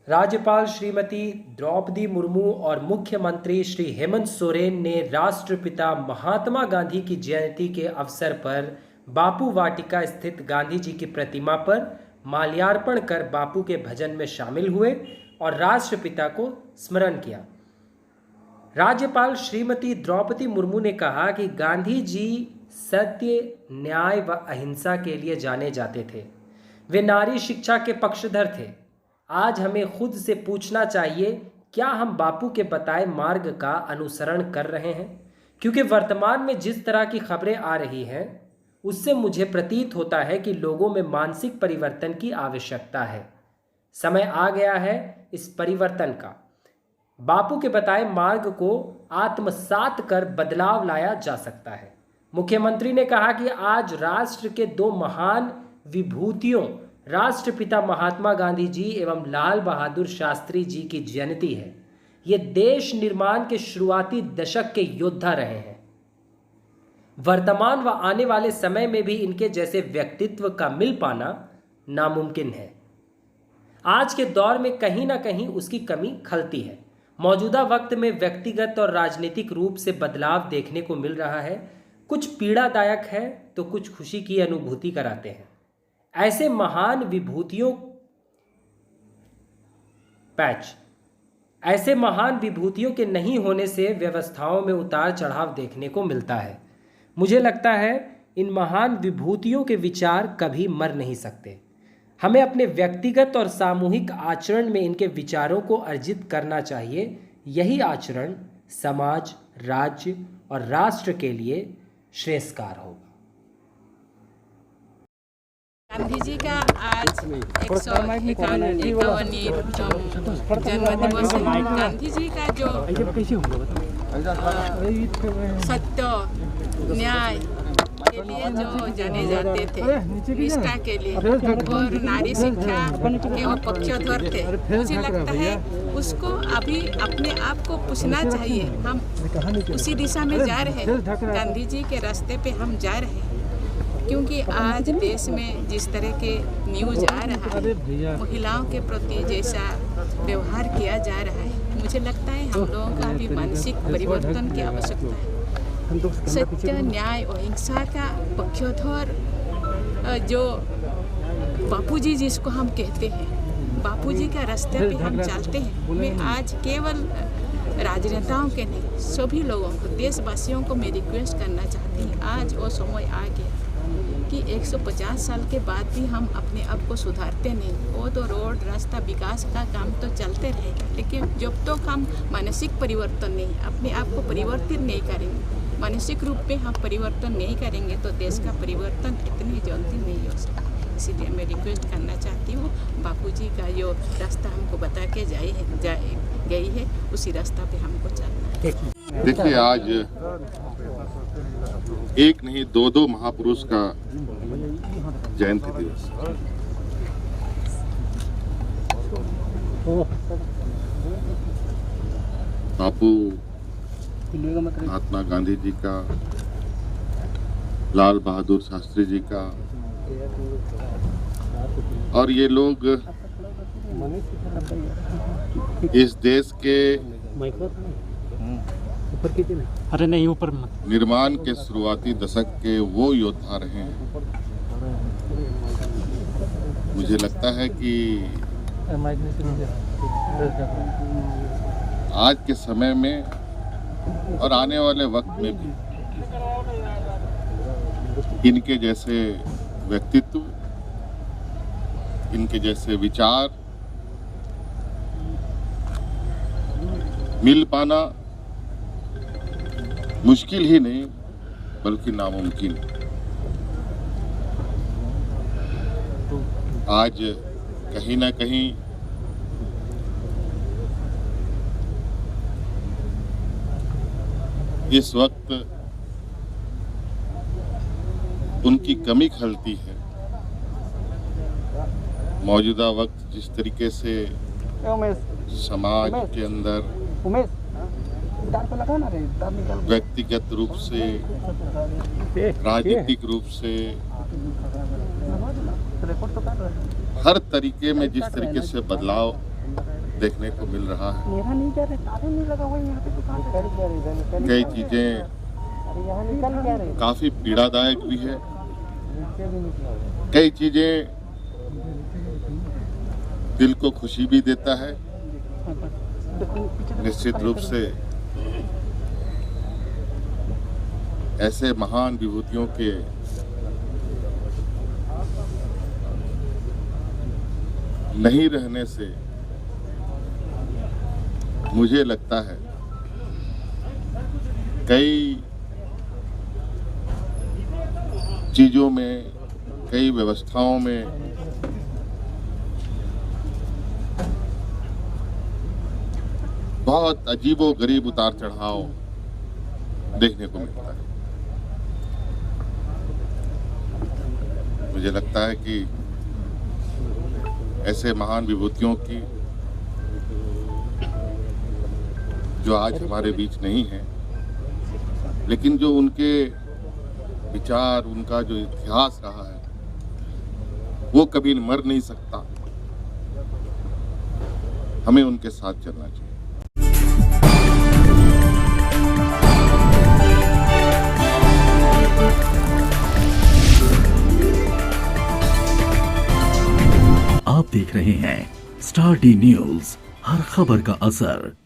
राज्यपाल श्रीमती द्रौपदी मुर्मू और मुख्यमंत्री श्री हेमंत सोरेन ने राष्ट्रपिता महात्मा गांधी की जयंती के अवसर पर बापू वाटिका स्थित गांधी जी की प्रतिमा पर माल्यार्पण कर बापू के भजन में शामिल हुए और राष्ट्रपिता को स्मरण किया। राज्यपाल श्रीमती द्रौपदी मुर्मू ने कहा कि गांधी जी सत्य, न्याय व अहिंसा के लिए जाने जाते थे। वे नारी शिक्षा के पक्षधर थे। आज हमें खुद से पूछना चाहिए, क्या हम बापू के बताए मार्ग का अनुसरण कर रहे हैं? क्योंकि वर्तमान में जिस तरह की खबरें आ रही हैं, उससे मुझे प्रतीत होता है कि लोगों में मानसिक परिवर्तन की आवश्यकता है। समय आ गया है इस परिवर्तन का। बापू के बताए मार्ग को आत्मसात कर बदलाव लाया जा सकता है। मुख्यमंत्री ने कहा कि आज राष्ट्र के दो महान विभूतियों राष्ट्रपिता महात्मा गांधी जी एवं लाल बहादुर शास्त्री जी की जयंती है। ये देश निर्माण के शुरुआती दशक के योद्धा रहे हैं। वर्तमान व आने वाले समय में भी इनके जैसे व्यक्तित्व का मिल पाना नामुमकिन है। आज के दौर में कहीं ना कहीं उसकी कमी खलती है। मौजूदा वक्त में व्यक्तिगत और राजनीतिक रूप से बदलाव देखने को मिल रहा है। कुछ पीड़ादायक है तो कुछ खुशी की अनुभूति कराते हैं। ऐसे महान विभूतियों के नहीं होने से व्यवस्थाओं में उतार चढ़ाव देखने को मिलता है। मुझे लगता है इन महान विभूतियों के विचार कभी मर नहीं सकते। हमें अपने व्यक्तिगत और सामूहिक आचरण में इनके विचारों को अर्जित करना चाहिए। यही आचरण समाज, राज्य और राष्ट्र के लिए श्रेयस्कर होगा। गांधी जी का आज 151 जन्मदिवस है। गांधी जी का जो सत्य, न्याय के लिए जो जाने जाते थे, निष्ठा के लिए और नारी शिक्षा के वो पक्षधर थे, मुझे लगता है उसको अभी अपने आप को पूछना चाहिए। हम उसी दिशा में जा रहे हैं, गांधी जी के रास्ते पे हम जा रहे हैं। क्योंकि आज देश में जिस तरह के न्यूज़ आ रहा है, महिलाओं के प्रति जैसा व्यवहार किया जा रहा है, मुझे लगता है हम लोगों का भी मानसिक परिवर्तन की आवश्यकता है। सत्य, न्याय और अहिंसा का पक्षधर जो बापूजी जिसको हम कहते हैं, बापूजी के रास्ते पे हम चलते हैं। मैं आज केवल राजनेताओं के नहीं, सभी लोगों को, देशवासियों को मैं रिक्वेस्ट करना चाहती हूँ, आज वो समय आ गया कि 150 साल के बाद भी हम अपने आप को सुधारते नहीं। वो तो रोड, रास्ता, विकास का काम तो चलते रहेगा, लेकिन जब तक हम मानसिक परिवर्तन नहीं, अपने आप को परिवर्तित नहीं करेंगे, मानसिक रूप में हम परिवर्तन नहीं करेंगे, तो देश का परिवर्तन इतनी जल्दी नहीं हो सकता। इसीलिए मैं रिक्वेस्ट करना चाहती हूँ, बापूजी का जो रास्ता हमको बता के गई है, उसी रास्ता पे हमको चलना है। देखिए, आज एक नहीं दो महापुरुष का जयंती दिवस। बापू महात्मा गांधी जी का, लाल बहादुर शास्त्री जी का, और ये लोग इस देश के निर्माण के शुरुआती दशक के वो योद्धा रहे हैं। मुझे लगता है कि आज के समय में और आने वाले वक्त में भी इनके जैसे व्यक्तित्व, इनके जैसे विचार मिल पाना मुश्किल ही नहीं बल्कि नामुमकिन। आज कहीं ना कहीं इस वक्त उनकी कमी खलती है। मौजूदा वक्त जिस तरीके से समाज के अंदर व्यक्तिगत रूप से, राजनीतिक रूप से, हर तरीके में जिस तरीके से बदलाव देखने को मिल रहा है। कई चीजें काफी पीड़ादायक भी है, कई चीजें दिल को खुशी भी देता है। निश्चित रूप से ऐसे महान विभूतियों के नहीं रहने से मुझे लगता है कई चीजों में, कई व्यवस्थाओं में बहुत अजीबो-गरीब उतार चढ़ाव देखने को मिलता है। मुझे लगता है कि ऐसे महान विभूतियों की जो आज हमारे बीच नहीं है, लेकिन जो उनके विचार, उनका जो इतिहास रहा है, वो कभी मर नहीं सकता। हमें उनके साथ चलना चाहिए। आप देख रहे हैं स्टार डी न्यूज, हर खबर का असर।